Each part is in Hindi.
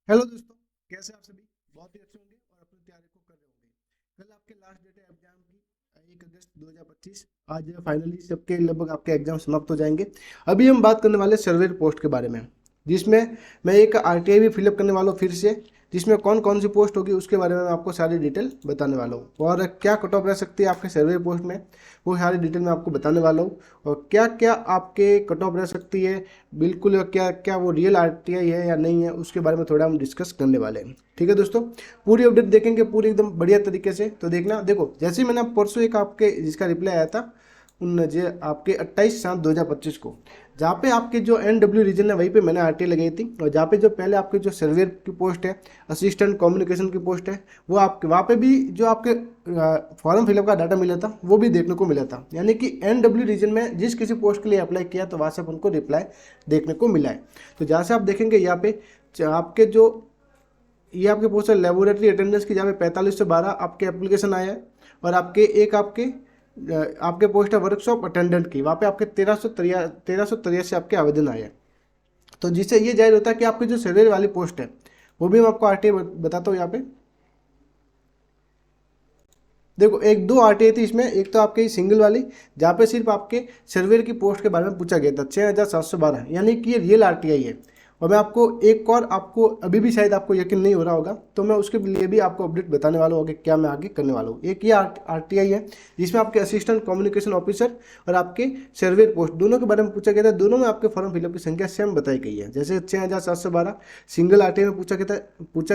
हेलो दोस्तों, कैसे आप सभी? बहुत ही अच्छे होंगे और अपनी तैयारी को कर रहे होंगे। कल आपके लास्ट डेट है एग्जाम की 1 अगस्त 2025। आज फाइनली सबके लगभग आपके एग्जाम समाप्त हो जाएंगे। अभी हम बात करने वाले सर्वे पोस्ट के बारे में, जिसमें मैं एक आरटीआई भी फिलअप करने वाला हूँ फिर से, जिसमें कौन कौन सी पोस्ट होगी उसके बारे में मैं आपको सारी डिटेल बताने वाला हूँ, और क्या कट ऑफ रह सकती है आपके सर्वे पोस्ट में वो सारी डिटेल मैं आपको बताने वाला हूँ। और क्या क्या आपके कट ऑफ रह सकती है बिल्कुल, क्या क्या वो रियल आरटीआई है या नहीं है, उसके बारे में थोड़ा हम डिस्कस करने वाले हैं। ठीक है दोस्तों, पूरी अपडेट देखेंगे पूरी एकदम बढ़िया तरीके से। तो देखना, देखो जैसे ही मैंने परसों एक आपके जिसका रिप्लाई आया था उन जे आपके 28/7/2025 को, जहाँ पे आपके जो NW रीजन है वहीं पे मैंने आरटीआई लगाई थी, और जहाँ पे जो पहले आपके जो सर्वेयर की पोस्ट है, असिस्टेंट कम्युनिकेशन की पोस्ट है, वो आपके वहाँ पे भी जो आपके फॉर्म फिलअप का डाटा मिला था वो भी देखने को मिला था। यानी कि NW रीजन में जिस किसी पोस्ट के लिए अप्लाई किया तो वहाँ से उनको रिप्लाई देखने को मिला है। तो जहाँ से आप देखेंगे यहाँ पे आपके जो ये आपके पोस्ट है लेबोरेटरी अटेंडेंस की, जहाँ पे 4512 आपके एप्लीकेशन आया है, और आपके एक आपके पोस्ट है वर्कशॉप अटेंडेंट की, वहाँ पे आपके 1383 आपके आवेदन आए हैं। तो जिससे ये जाहिर होता है कि आपकी जो सैलरी वाली पोस्ट है वो भी मैं आपको आरटीआई बताता हूँ। यहाँ पे देखो, एक दो आरटीआई थी इसमें, एक तो आपके सिंगल वाली जहाँ पे सिर्फ आपके सर्वेयर की पोस्ट के बारे में पूछा गया था 6712, यानी कि ये रियल आरटीआई है। और मैं आपको एक और, आपको अभी भी शायद आपको यकीन नहीं हो रहा होगा, तो मैं उसके लिए भी आपको अपडेट बताने वाला हूँ कि क्या मैं आगे करने वाला हूँ। एक ये आरटीआई है जिसमें आपके असिस्टेंट कम्युनिकेशन ऑफिसर और आपके सर्वेयर पोस्ट दोनों के बारे में पूछा गया था। दोनों में आपके फॉर्म फिलअप की संख्या सेम बताई गई है। जैसे 6712 सिंगल आरटीआई में पूछा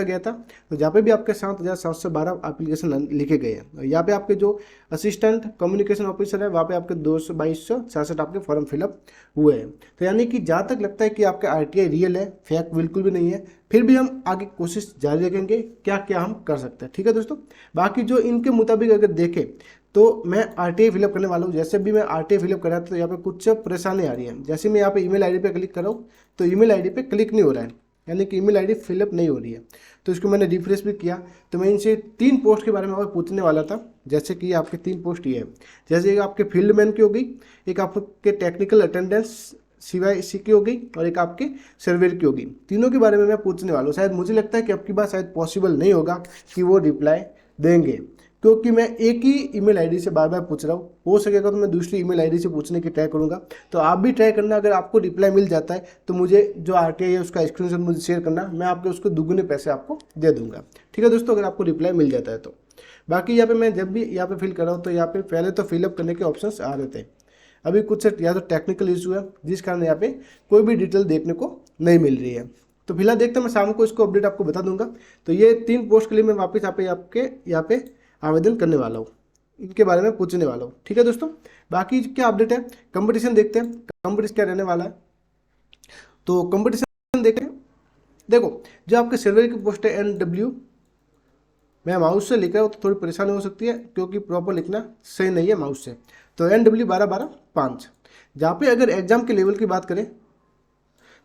गया था, तो जहाँ पे भी आपके 7712 एप्लीकेशन लिखे गए हैं। यहाँ पे आपके जो असिस्टेंट कम्युनिकेशन ऑफिसर है वहाँ पे आपके 2266 आपके फॉर्म फिलअप हुए हैं। तो यानी कि जहाँ तक लगता है कि आपका आरटीआई रियल है, फेक बिल्कुल भी नहीं है। फिर भी हम आगे कोशिश जारी रखेंगे क्या क्या हम कर सकते हैं। ठीक है दोस्तों, बाकी जो इनके मुताबिक अगर देखें तो मैं आरटीआई फिलअप करने वाला हूँ। जैसे भी मैं आरटीआई फिलअप कर रहा था तो यहाँ पे कुछ परेशानी आ रही है। जैसे मैं यहाँ पे ईमेल आईडी पे क्लिक कर रहा हूँ तो ईमेल आईडी पे क्लिक नहीं हो रहा है, यानी कि ईमेल आईडी फिलअप नहीं हो रही है। तो इसको मैंने रिफ्रेश भी किया, तो मैं इनसे 3 पोस्ट के बारे में और पूछने वाला था। जैसे कि आपके 3 पोस्ट ये है, जैसे एक आपके फील्ड मैन की हो गई, एक आपके टेक्निकल अटेंडेंस CYC की हो गई, और एक आपके सर्वेयर की होगी। तीनों के बारे में मैं पूछने वाला हूँ। शायद मुझे लगता है कि आपकी बात शायद पॉसिबल नहीं होगा कि वो रिप्लाई देंगे, क्योंकि मैं एक ही ईमेल आईडी से बार बार पूछ रहा हूँ। हो सकेगा तो मैं दूसरी ईमेल आईडी से पूछने की ट्राई करूँगा। तो आप भी ट्राई करना, अगर आपको रिप्लाई मिल जाता है तो मुझे जो आरटीआई है उसका स्क्रीनशॉट मुझे शेयर करना, मैं आपके उसको दुगुने पैसे आपको दे दूंगा। ठीक है दोस्तों, अगर आपको रिप्लाई मिल जाता है तो। बाकी यहाँ पे मैं जब भी यहाँ पे फिल कर रहा हूँ तो यहाँ पे पहले तो फिलअप करने के ऑप्शंस आ रहे थे। अभी कुछ या तो टेक्निकल इशू है जिस कारण यहाँ पे कोई भी डिटेल देखने को नहीं मिल रही है। तो फिलहाल देखते हैं, मैं शाम को इसको अपडेट आपको बता दूंगा। तो ये 3 पोस्ट के लिए मैं वापस आपके यहाँ पे आवेदन करने वाला हूँ, इनके बारे में पूछने वाला हूँ। ठीक है दोस्तों, बाकी क्या अपडेट है, कंपटीशन देखते हैं कंपटीशन क्या रहने वाला है। तो कंपटीशन देखें, देखो जो आपके सर्वे की पोस्ट है NW, मैं माउस से लिख रहा हूँ तो थोड़ी परेशानी हो सकती है क्योंकि प्रॉपर लिखना सही नहीं है माउस से। तो NW 12-12-5, जहाँ पे अगर एग्जाम के लेवल की बात करें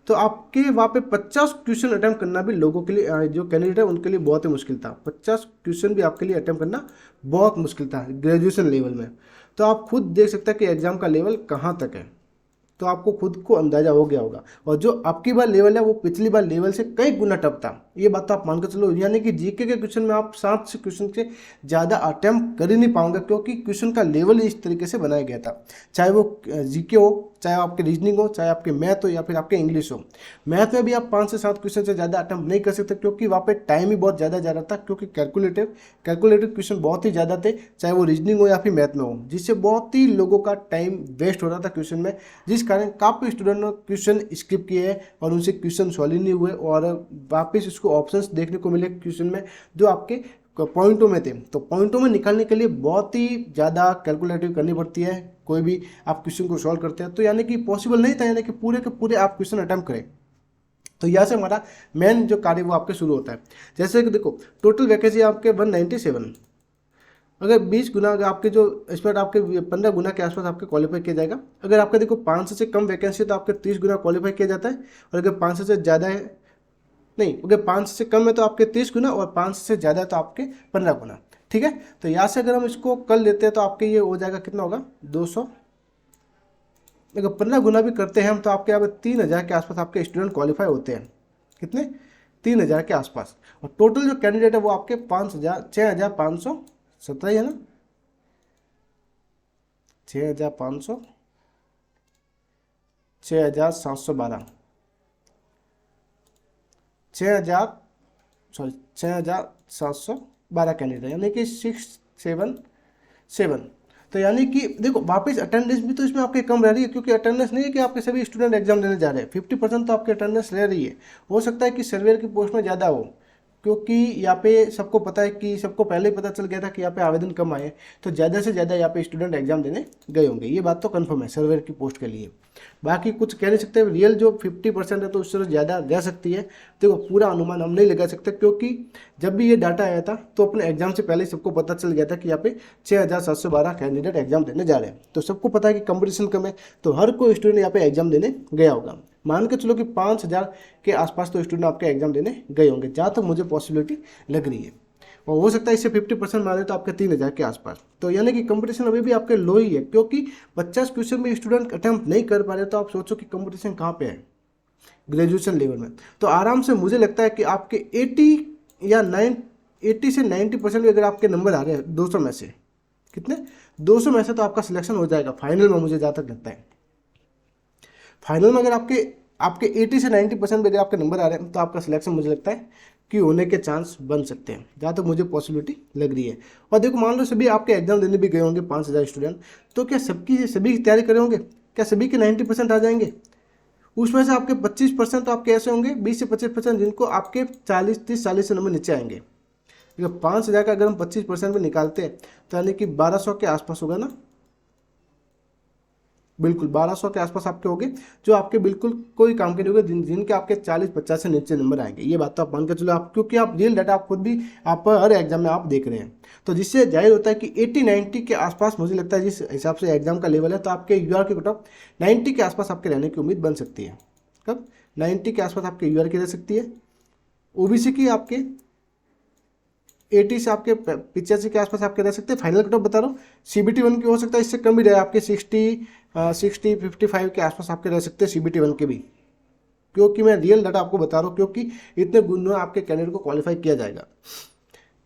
तो आपके वहाँ पे 50 क्वेश्चन अटैम्प्ट करना भी लोगों के लिए, जो कैंडिडेट है उनके लिए बहुत ही मुश्किल था। 50 क्वेश्चन भी आपके लिए अटैम्प्ट करना बहुत मुश्किल था ग्रेजुएशन लेवल में। तो आप खुद देख सकते हैं कि एग्जाम का लेवल कहाँ तक है, तो आपको खुद को अंदाजा हो गया होगा। और जो आपकी बार लेवल है वो पिछली बार लेवल से कई गुना टफ था, ये बात तो आप मानकर चलो। यानी कि जीके के क्वेश्चन में आप 7 से क्वेश्चन से ज़्यादा अटेम्प्ट कर ही नहीं पाओगे, क्योंकि क्वेश्चन का लेवल इस तरीके से बनाया गया था। चाहे वो जीके हो, चाहे आपके रीजनिंग हो, चाहे आपके मैथ हो, या फिर आपके इंग्लिश हो। मैथ में भी आप 5 से 7 क्वेश्चन से ज़्यादा अटेम्प्ट नहीं कर सकते, क्योंकि वहाँ पे टाइम ही बहुत ज़्यादा जा रहा था, क्योंकि कैलकुलेटिव क्वेश्चन बहुत ही ज़्यादा थे, चाहे वो रीजनिंग हो या फिर मैथ में हो, जिससे बहुत ही लोगों का टाइम वेस्ट हो रहा था क्वेश्चन में। जिस कारण काफ़ी स्टूडेंट ने क्वेश्चन स्किप किए हैं और उनसे क्वेश्चन सॉल्व ही नहीं हुए, और वापस इसको ऑप्शंस देखने को मिले क्वेश्चन में जो आपके पॉइंटों में थे। तो पॉइंटों में निकालने के लिए बहुत ही ज़्यादा कैलकुलेटिव करनी पड़ती है कोई भी आप क्वेश्चन को सॉल्व करते हैं। तो यानी कि पॉसिबल नहीं था, यानी कि पूरे के पूरे आप क्वेश्चन अटैम्प्ट करें। तो यहाँ से हमारा मेन जो कार्य वो आपके शुरू होता है। जैसे कि देखो, टोटल वैकेंसी आपके 197, अगर 20 गुना, अगर आपके जो इसमें आपके 15 गुना के आसपास आपके क्वालिफाई किया जाएगा। अगर आपका देखो 500 से कम वैकेंसी है तो आपके 30 गुना क्वालिफाई किया जाता है, और अगर 500 से ज़्यादा है, नहीं, अगर 500 से कम है तो आपके 30 गुना, और 500 से ज़्यादा है तो आपके 15 गुना। ठीक है, तो यहाँ से अगर हम इसको कर लेते हैं तो आपके ये हो जाएगा, कितना होगा, 200। अगर 15 गुना भी करते हैं हम तो आपके यहाँ पे 3000 के आसपास आपके स्टूडेंट क्वालिफाई होते हैं। कितने, 3000 के आसपास। और टोटल जो कैंडिडेट है वो आपके 6517 है ना, 6500, 6712, 6712 कैंडिडेट, यानी कि 677। तो यानी कि देखो वापस अटेंडेंस भी तो इसमें आपके कम रह रही है, क्योंकि अटेंडेंस नहीं है कि आपके सभी स्टूडेंट एग्जाम देने जा रहे हैं, 50% तो आपकी अटेंडेंस रह रही है। हो सकता है कि सर्वेयर की पोस्ट में ज़्यादा हो, क्योंकि यहाँ पे सबको पता है कि सबको पहले ही पता चल गया था कि यहाँ पे आवेदन कम आए, तो ज़्यादा से ज़्यादा यहाँ पे स्टूडेंट एग्जाम देने गए होंगे, ये बात तो कन्फर्म है सर्वेयर की पोस्ट के लिए। बाकी कुछ कह नहीं सकते, रियल जो 50% है तो उससे ज़्यादा रह सकती है। देखो पूरा अनुमान हम नहीं लगा सकते, क्योंकि जब भी ये डाटा आया था तो अपने एग्जाम से पहले सबको पता चल गया था कि यहाँ पे 6712 कैंडिडेट एग्जाम देने जा रहे हैं। तो सबको पता है कि कंपटीशन कम है, तो हर कोई स्टूडेंट यहाँ पे एग्जाम देने गया होगा। मान के चलो कि 5000 के आसपास तो स्टूडेंट आपके एग्जाम देने गए होंगे, जहाँ तक मुझे पॉसिबिलिटी लग रही है। और हो सकता है इससे 50% माने तो आपके 3000 के आसपास। तो यानी कि कंपटीशन अभी भी आपके लो ही है, क्योंकि 50 क्वेश्चन में स्टूडेंट अटेम्प्ट नहीं कर पा रहे, तो आप सोचो कि कंपटीशन कहाँ पे है ग्रेजुएशन लेवल में। तो आराम से मुझे लगता है कि आपके 80 से 90% भी अगर आपके नंबर आ रहे हैं 200 में से, कितने 200 में से, तो आपका सिलेक्शन हो जाएगा फाइनल में, मुझे जहाँ तक लगता है। फाइनल में अगर आपके 80 से 90% भी अगर आपके नंबर आ रहे हैं तो आपका सिलेक्शन मुझे लगता है कि होने के चांस बन सकते हैं, जहाँ तक मुझे पॉसिबिलिटी लग रही है। और देखो मान लो सभी आपके एग्जाम देने भी गए होंगे 5000 स्टूडेंट, तो क्या सभी की तैयारी करे होंगे? क्या सभी के 90% आ जाएंगे? उसमें से आपके 25% तो आपके ऐसे होंगे, 20 से 25% जिनको आपके 30-40 से नंबर नीचे आएंगे। 5000 का अगर हम 25% में निकालते हैं तो यानी कि 1200 के आसपास होगा ना, बिल्कुल 1200 के आसपास आपके होंगे, जो आपके बिल्कुल कोई काम के नहीं होंगे, जिनके आपके 40-50 से नीचे नंबर आएंगे। ये बात तो आप मान के चलो, आप क्योंकि आप रियल डाटा आप खुद भी आप हर एग्जाम में आप देख रहे हैं, तो जिससे जाहिर होता है कि 80-90 के आसपास मुझे लगता है, जिस हिसाब से एग्जाम का लेवल है, तो आपके यूआर की कट ऑफ 90 के आसपास आपके रहने की उम्मीद बन सकती है। कब 90 के आसपास आपके यूआर की रह सकती है, ओबीसी की आपके 80 से आपके 85 के आसपास आपके रह सकते हैं। फाइनल कट ऑफ बता रहा हूँ। CBT 1 की हो सकता है इससे कम भी रहे, आपके 60-55 के आसपास आपके रह सकते हैं CBT 1 के भी, क्योंकि मैं रियल डाटा आपको बता रहा हूँ, क्योंकि इतने गुणों आपके कैंडिडेट को क्वालिफाई किया जाएगा।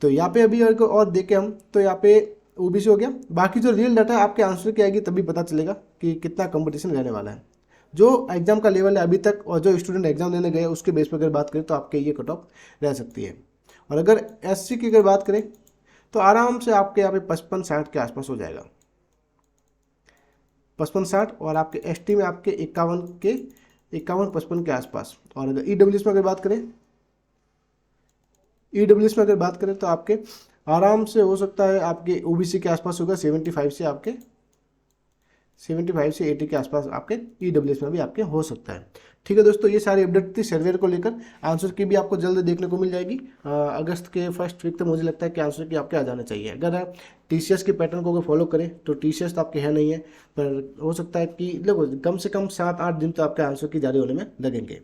तो यहाँ पे अभी और देखें हम, तो यहाँ पे ओबीसी हो गया। बाकी जो रियल डाटा आपके आंसर की आएगी तभी पता चलेगा कि कितना कंपटीशन रहने वाला है। जो एग्जाम का लेवल है अभी तक और जो स्टूडेंट एग्जाम देने गए उसके बेस पर अगर बात करें तो आपके ये कट ऑफ रह सकती है। और अगर SC की अगर बात करें तो आराम से आपके यहाँ पे 55-60 के आसपास हो जाएगा, 55-60। और आपके ST में आपके 51-55 के आसपास। और अगर EWS में अगर बात करें, EWS में अगर बात करें तो आपके आराम से हो सकता है आपके OBC के आसपास होगा, 75 से 80 के आसपास आपके EWS में भी आपके हो सकता है। ठीक है दोस्तों, ये सारी अपडेट थी सर्वेयर को लेकर। आंसर की भी आपको जल्द देखने को मिल जाएगी। अगस्त के फर्स्ट वीक तक मुझे लगता है कि आंसर की आपके आ जाना चाहिए। अगर आप TCS के पैटर्न को अगर फॉलो करें तो TCS तो आपके है नहीं है, पर हो सकता है कि देखो कम से कम 7-8 दिन तो आपके आंसर की जारी होने में लगेंगे।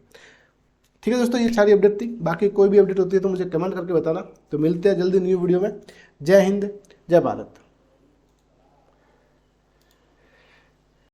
ठीक है दोस्तों, ये सारी अपडेट थी। बाकी कोई भी अपडेट होती है तो मुझे कमेंट करके बताना। तो मिलते हैं जल्दी न्यू वीडियो में। जय हिंद, जय भारत।